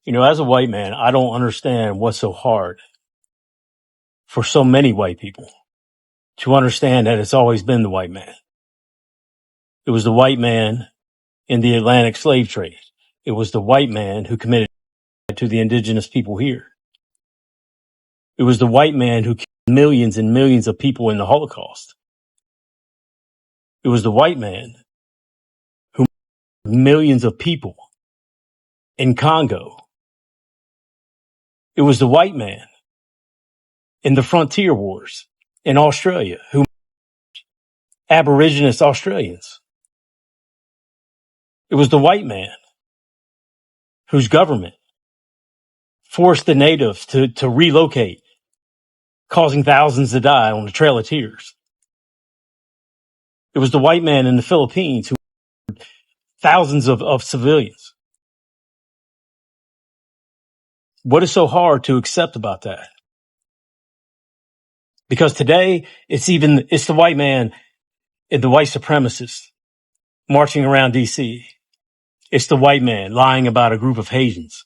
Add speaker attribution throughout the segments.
Speaker 1: As a white man, I don't understand what's so hard for so many white people to understand that it's always been the white man. It was the white man in the Atlantic slave trade. It was the white man who committed to the indigenous people here. It was the white man who killed millions and millions of people in the Holocaust. It was the white man who murdered millions of people in Congo. It was the white man in the frontier wars in Australia who murdered Aboriginous Australians. It was the white man whose government forced the natives to relocate, causing thousands to die on the Trail of Tears. It was the white man in the Philippines who murdered thousands of civilians. What is so hard to accept about that? Because today, it's the white man and the white supremacists marching around DC. It's the white man lying about a group of Haitians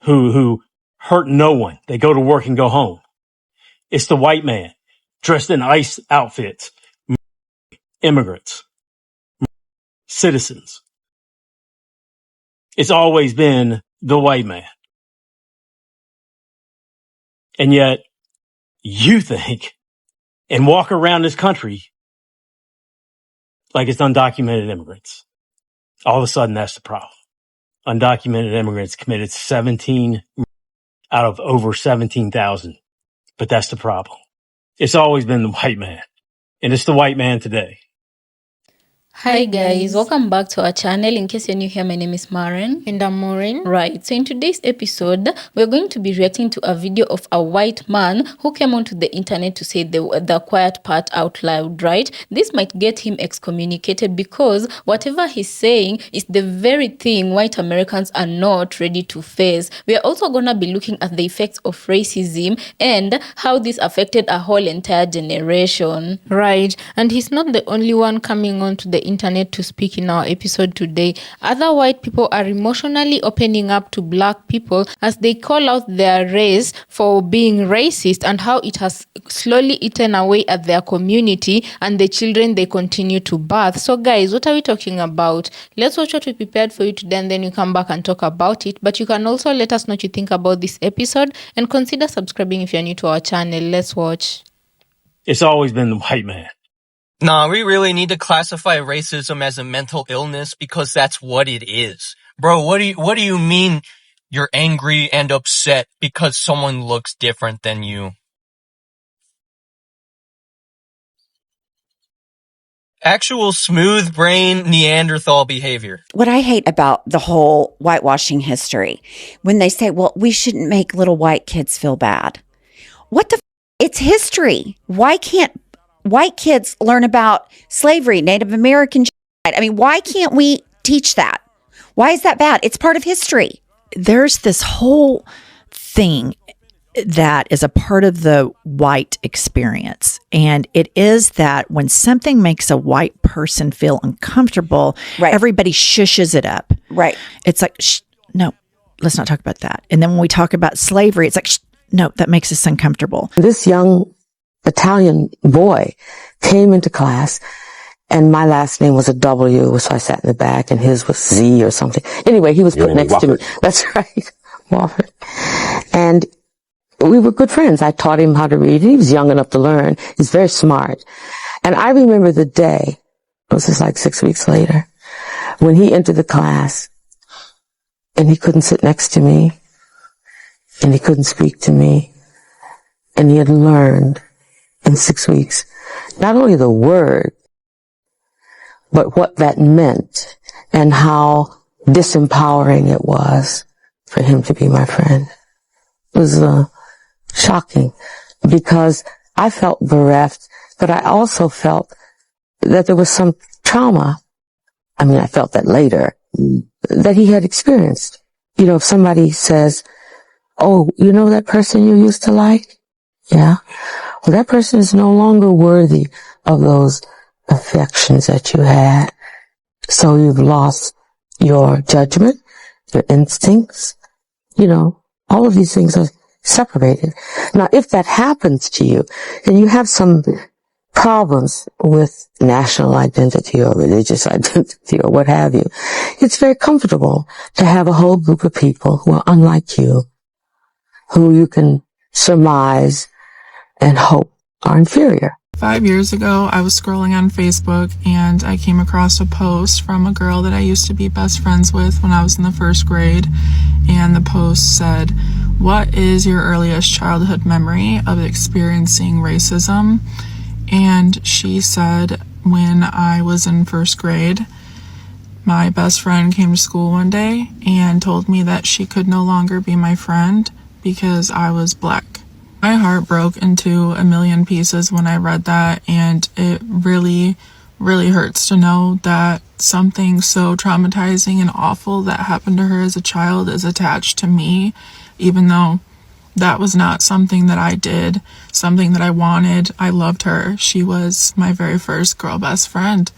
Speaker 1: who hurt no one. They go to work and go home. It's the white man dressed in ICE outfits, immigrants, citizens. It's always been the white man. And yet you think and walk around this country like it's undocumented immigrants. All of a sudden, that's the problem. Undocumented immigrants committed 17 out of over 17,000. But that's the problem. It's always been the white man. And it's the white man today.
Speaker 2: Hi guys, welcome back to our channel. In case you're new here, my name is Maren.
Speaker 3: And I'm Maureen.
Speaker 2: Right, so in today's episode, we're going to be reacting to a video of a white man who came onto the internet to say the quiet part out loud, right? This might get him excommunicated because whatever he's saying is the very thing white Americans are not ready to face. We are also going to be looking at the effects of racism and how this affected a whole entire generation.
Speaker 3: Right, and he's not the only one coming onto the internet to speak in our episode today. Other white people are emotionally opening up to black people as they call out their race for being racist and how it has slowly eaten away at their community and the children they continue to birth. So guys, what are we talking about? Let's watch what we prepared for you today and then we come back and talk about it. But you can also let us know what you think about this episode and consider subscribing if you're new to our channel. Let's watch.
Speaker 1: It's always been the white man.
Speaker 4: Nah, we really need to classify racism as a mental illness because that's what it is. Bro, what do you mean you're angry and upset because someone looks different than you? Actual smooth brain Neanderthal behavior.
Speaker 5: What I hate about the whole whitewashing history, when they say, well, we shouldn't make little white kids feel bad. What the It's history. Why can't white kids learn about slavery, Native American? I mean, why can't we teach that? Why is that bad? It's part of history.
Speaker 6: There's this whole thing that is a part of the white experience. And it is that when something makes a white person feel uncomfortable,
Speaker 5: Right.
Speaker 6: everybody shushes it up.
Speaker 5: Right.
Speaker 6: It's like, no, let's not talk about that. And then when we talk about slavery, it's like, no, that makes us uncomfortable.
Speaker 7: This young Italian boy came into class and my last name was a W, so I sat in the back and his was Z or something. Anyway, he was put next to me. That's right. Wofford. And we were good friends. I taught him how to read. He was young enough to learn. He's very smart. And I remember the day, it was just like 6 weeks later, when he entered the class and he couldn't sit next to me and he couldn't speak to me and he had learned in 6 weeks, not only the word, but what that meant and how disempowering it was for him to be my friend. It was shocking because I felt bereft, but I also felt that there was some trauma. I mean, I felt that later, that he had experienced. You know, if somebody says, oh, you know that person you used to like? Yeah. Well, that person is no longer worthy of those affections that you had. So you've lost your judgment, your instincts, all of these things are separated. Now, if that happens to you and you have some problems with national identity or religious identity or what have you, it's very comfortable to have a whole group of people who are unlike you, who you can surmise and hope are inferior.
Speaker 8: 5 years ago, I was scrolling on Facebook and I came across a post from a girl that I used to be best friends with when I was in the first grade. And the post said, "What is your earliest childhood memory of experiencing racism?" And she said, when I was in first grade, my best friend came to school one day and told me that she could no longer be my friend because I was black. My heart broke into a million pieces when I read that, and it really, really hurts to know that something so traumatizing and awful that happened to her as a child is attached to me, even though that was not something that I did, something that I wanted. I loved her. She was my very first girl best friend,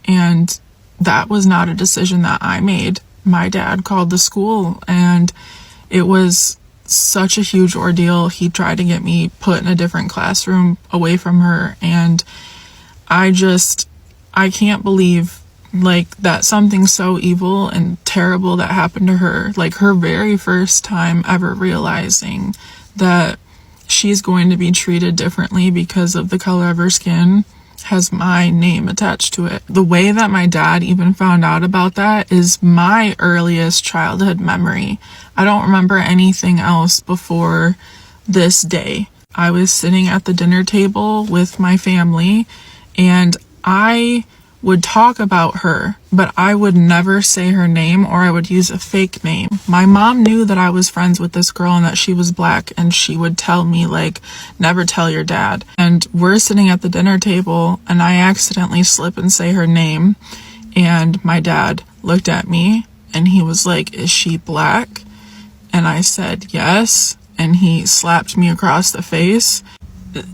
Speaker 8: and that was not a decision that I made. My dad called the school, and it was such a huge ordeal. He tried to get me put in a different classroom away from her, and I can't believe that something so evil and terrible that happened to her, her very first time ever realizing that she's going to be treated differently because of the color of her skin, has my name attached to it. The way that my dad even found out about that is my earliest childhood memory. I don't remember anything else before this day. I was sitting at the dinner table with my family, and I would talk about her, but I would never say her name, or I would use a fake name. My mom knew that I was friends with this girl and that she was black, and she would tell me, never tell your dad. And we're sitting at the dinner table, and I accidentally slip and say her name, and my dad looked at me, and he was like, "Is she black?" And I said, "Yes," and he slapped me across the face.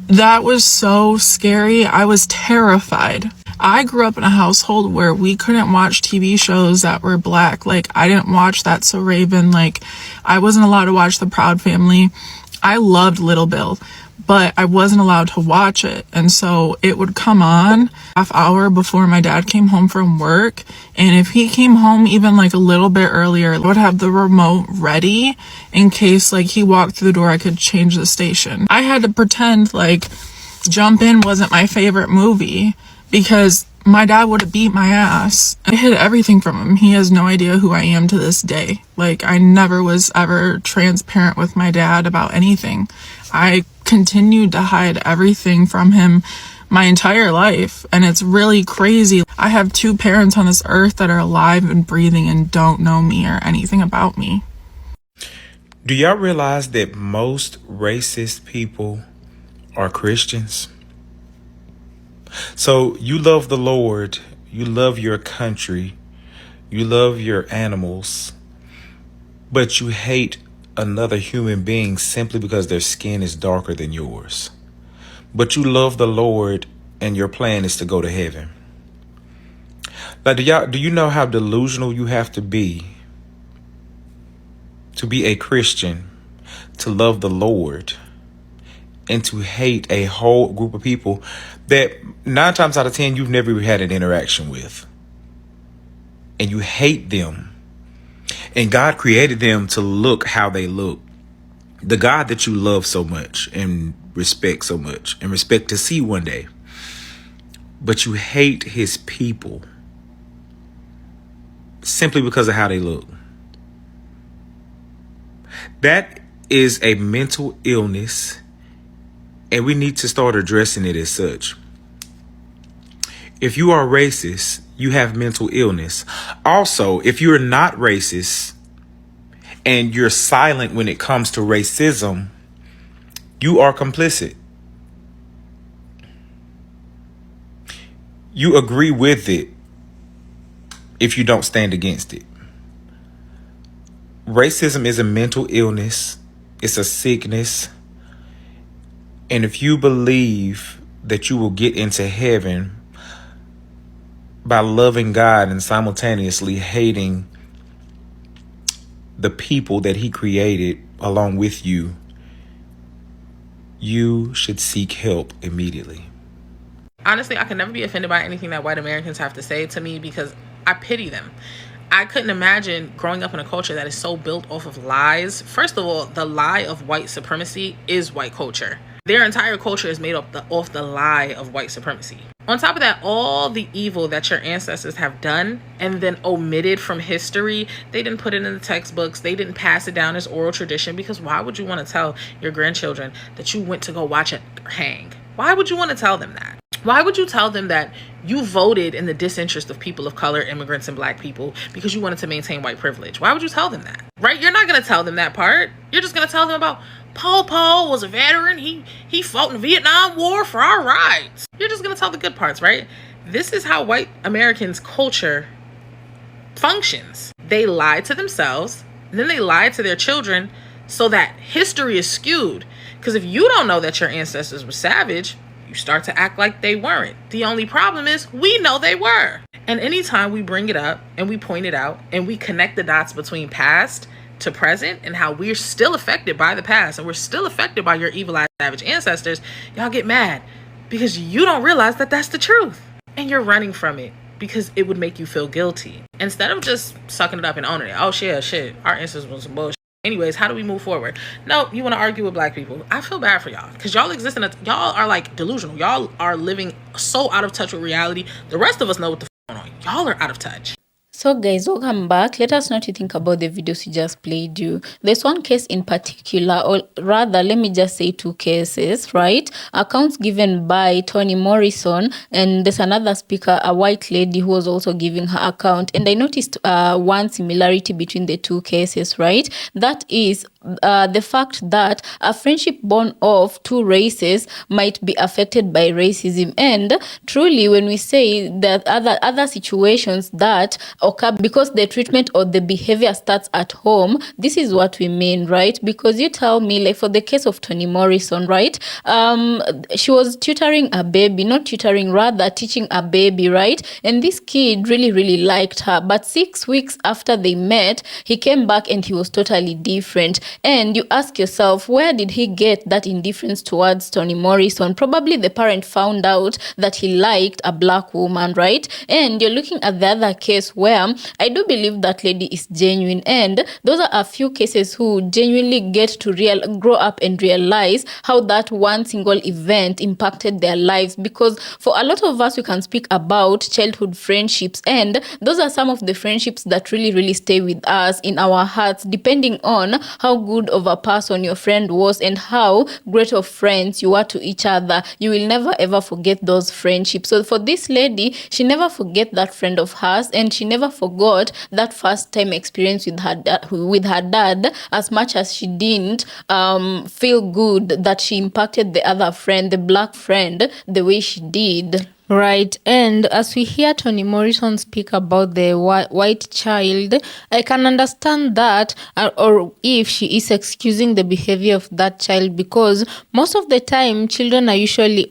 Speaker 8: That was so scary. I was terrified. I grew up in a household where we couldn't watch TV shows that were black. I didn't watch That's So Raven. I wasn't allowed to watch The Proud Family. I loved Little Bill, but I wasn't allowed to watch it. And so it would come on half hour before my dad came home from work. And if he came home even a little bit earlier, I would have the remote ready in case he walked through the door, I could change the station. I had to pretend Jump In wasn't my favorite movie, because my dad would have beat my ass. I hid everything from him. He has no idea who I am to this day. I never was ever transparent with my dad about anything. I continued to hide everything from him my entire life, and it's really crazy. I have 2 parents on this earth that are alive and breathing and don't know me or anything about me.
Speaker 9: Do y'all realize that most racist people are Christians? So you love the Lord, you love your country, you love your animals, but you hate another human being simply because their skin is darker than yours. But you love the Lord and your plan is to go to heaven. Do you know how delusional you have to be a Christian, to love the Lord, and to hate a whole group of people that 9 times out of 10 you've never had an interaction with, and you hate them, and God created them to look how they look? The God that you love so much and respect so much and respect to see one day, but you hate his people simply because of how they look. That is a mental illness, and we need to start addressing it as such. If you are racist, you have mental illness. Also, if you're not racist and you're silent when it comes to racism, you are complicit. You agree with it if you don't stand against it. Racism is a mental illness. It's a sickness. And if you believe that you will get into heaven by loving God and simultaneously hating the people that he created along with you, you should seek help immediately.
Speaker 10: Honestly, I can never be offended by anything that white Americans have to say to me because I pity them. I couldn't imagine growing up in a culture that is so built off of lies. First of all, the lie of white supremacy is white culture. Their entire culture is made up off the lie of white supremacy. On top of that, all the evil that your ancestors have done and then omitted from history, they didn't put it in the textbooks. They didn't pass it down as oral tradition, because why would you want to tell your grandchildren that you went to go watch it hang? Why would you want to tell them that? Why would you tell them that you voted in the disinterest of people of color, immigrants, and black people because you wanted to maintain white privilege? Why would you tell them that? Right? You're not going to tell them that part. You're just going to tell them about Pol Pot was a veteran. He fought in the Vietnam War for our rights. You're just going to tell the good parts, right? This is how white Americans' culture functions. They lie to themselves, then they lie to their children so that history is skewed. Because if you don't know that your ancestors were savage, you start to act like they weren't. The only problem is we know they were. And anytime we bring it up and we point it out and we connect the dots between past to present and how we're still affected by the past and we're still affected by your evil-eyed savage ancestors, y'all get mad because you don't realize that that's the truth. And you're running from it because it would make you feel guilty. Instead of just sucking it up and owning it. Oh, shit, our ancestors was some bullshit. Anyways, how do we move forward? No, you want to argue with black people. I feel bad for y'all because y'all exist y'all are like delusional. Y'all are living so out of touch with reality. The rest of us know what the f going on. Y'all are out of touch.
Speaker 2: So guys, welcome back. Let us know what you think about the videos we just played you. There's one case in particular, or rather, let me just say two cases, right? Accounts given by Toni Morrison, and there's another speaker, a white lady who was also giving her account. And I noticed one similarity between the two cases, right? That is the fact that a friendship born of two races might be affected by racism. And truly, when we say that other situations that occur because the treatment or the behavior starts at home, this is what we mean, right? Because you tell me, like for the case of Toni Morrison, right? She was tutoring a baby, not tutoring, rather teaching a baby, right? And this kid really liked her. But 6 weeks after they met, he came back and he was totally different. And you ask yourself, where did he get that indifference towards Toni Morrison? Probably the parent found out that he liked a black woman, right? And you're looking at the other case where I do believe that lady is genuine. And those are a few cases who genuinely get to grow up and realize how that one single event impacted their lives. Because for a lot of us, we can speak about childhood friendships. And those are some of the friendships that really stay with us in our hearts, depending on how good of a person your friend was and how great of friends you are to each other. You will never ever forget those friendships. So for this lady, she never forget that friend of hers, and she never forgot that first time experience with her dad as much as she didn't feel good that she impacted the other friend, the black friend, the way she did.
Speaker 3: Right. And as we hear Toni Morrison speak about the white child, I can understand that, or if she is excusing the behavior of that child, because most of the time children are usually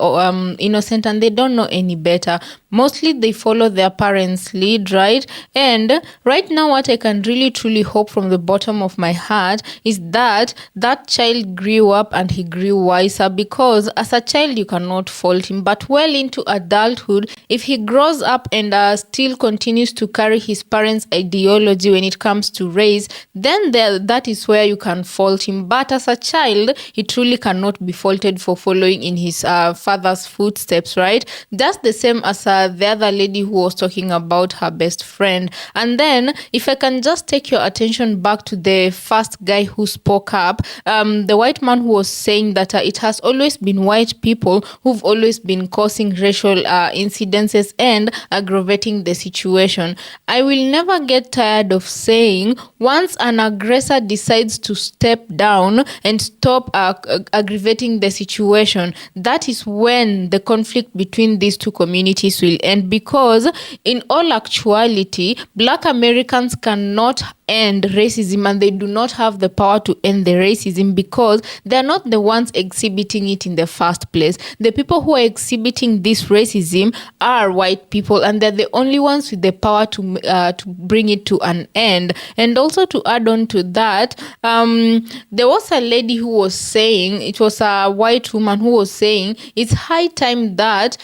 Speaker 3: innocent and they don't know any better. Mostly they follow their parents' lead, right? And right now what I can really truly hope from the bottom of my heart is that that child grew up and he grew wiser, because as a child you cannot fault him, but well into adulthood, if he grows up and still continues to carry his parents' ideology when it comes to race, then that is where you can fault him. But as a child, he truly cannot be faulted for following in his father's footsteps, right? Just the same as the other lady who was talking about her best friend. And then if I can just take your attention back to the first guy who spoke up, the white man who was saying that it has always been white people who've always been causing racial incidences and aggravating the situation. I will never get tired of saying, once an aggressor decides to step down and stop aggravating the situation, that is when the conflict between these two communities will end. Because in all actuality, Black Americans cannot end racism, and they do not have the power to end the racism because they're not the ones exhibiting it in the first place. The people who are exhibiting this racism are white people, and they're the only ones with the power to bring it to an end. And also to add on to that, there was a lady who was saying, it was a white woman who was saying, it's high time that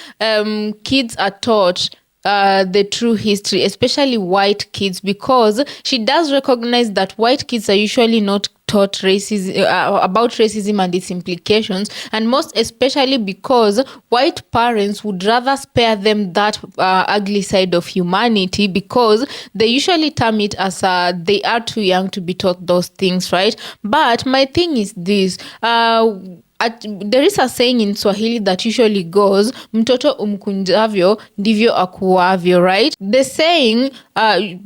Speaker 3: kids are taught the true history, especially white kids, because she does recognize that white kids are usually not taught racism about racism and its implications, and most especially because white parents would rather spare them that ugly side of humanity, because they usually term it as they are too young to be taught those things, right? But my thing is this, there is a saying in Swahili that usually goes, mtoto umkunjavyo ndivyo akuavyo, right? The saying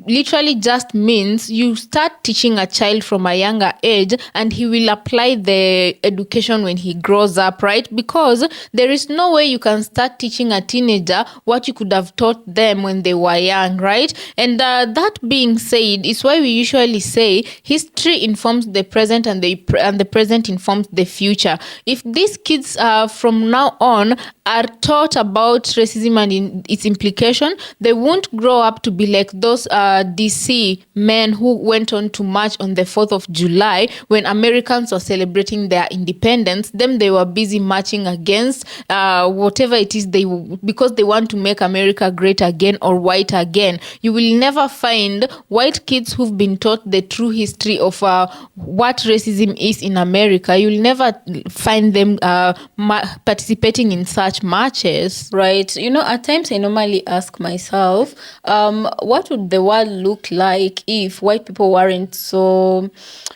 Speaker 3: literally just means you start teaching a child from a younger age and he will apply the education when he grows up, right? Because there is no way you can start teaching a teenager what you could have taught them when they were young, right? And that being said, is why we usually say history informs the present and the present informs the future. If these kids from now on are taught about racism and its implication, they won't grow up to be like those DC men who went on to march on the 4th of July when Americans were celebrating their independence. Them, they were busy marching against whatever it is because they want to make America great again or white again. You will never find white kids who've been taught the true history of what racism is in America. You'll never find them participating in such marches.
Speaker 2: Right. You know, at times I normally ask myself, what would the world look like if white people weren't so,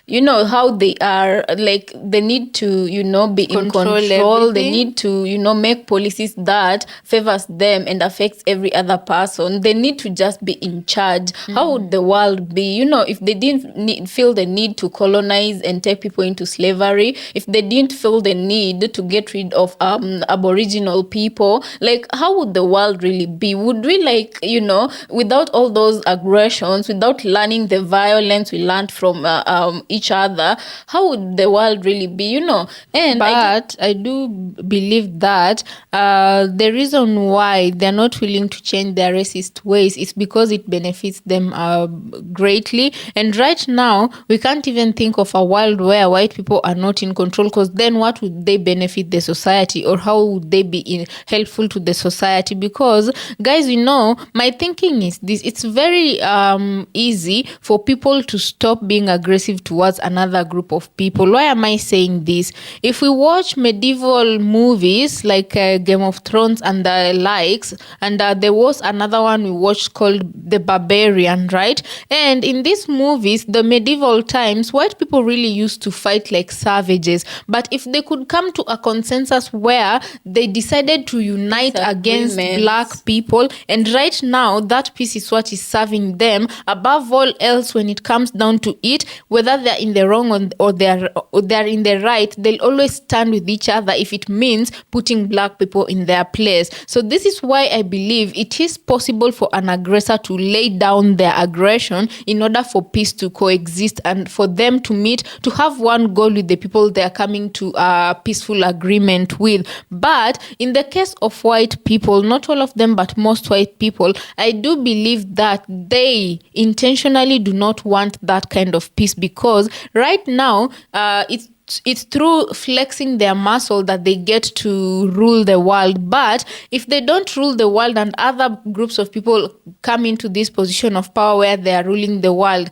Speaker 2: you know, how they are, like they need to, you know, be in control. Everything. They need to, you know, make policies that favors them and affects every other person. They need to just be in charge. How would the world be, you know, if they didn't feel the need to colonize and take people into slavery, if they didn't feel the need to get rid of Aboriginal people, like how would the world really be? Would we, like, you know, without all those aggressions, without learning the violence we learned from each other, how would the world really be, you know? And
Speaker 3: I do believe that the reason why they're not willing to change their racist ways is because it benefits them greatly. And right now we can't even think of a world where white people are not in control, because then what would they benefit the society, or how would they be helpful to the society? Because guys, you know, my thinking is this: it's very easy for people to stop being aggressive towards another group of people. Why am I saying this? If we watch medieval movies like Game of Thrones and the likes, and there was another one we watched called The Barbarian, right? And in these movies, the medieval times, white people really used to fight like savages. But if they could come to a consensus where they decided to unite against black people, and right now that peace is what is serving them above all else. When it comes down to it, whether they're in the wrong or they're in the right, they'll always stand with each other if it means putting black people in their place. So this is why I believe it is possible for an aggressor to lay down their aggression in order for peace to coexist and for them to meet, to have one goal with the people they're coming to a peaceful agreement with. But in the case of white people, not all of them, but most white people, I do believe that they intentionally do not want that kind of peace, because right now it's through flexing their muscle that they get to rule the world. But if they don't rule the world and other groups of people come into this position of power where they are ruling the world,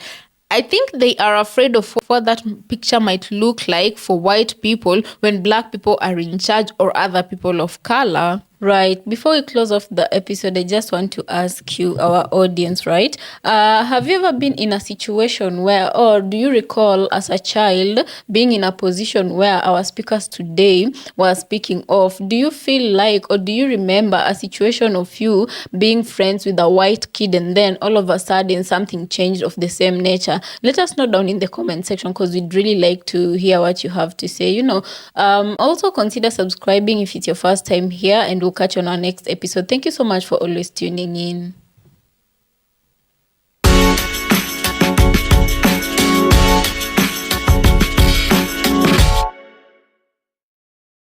Speaker 3: I think they are afraid of what that picture might look like for white people when black people are in charge or other people of color.
Speaker 2: Right. Before we close off the episode, I just want to ask you, our audience, right? Have you ever been in a situation where, or do you recall as a child being in a position where our speakers today were speaking of? Do you feel like, or do you remember a situation of you being friends with a white kid and then all of a sudden something changed of the same nature? Let us know down in the comment section, because we'd really like to hear what you have to say. You know, also consider subscribing if it's your first time here, and we'll catch you on our next episode. Thank you so much for always tuning in.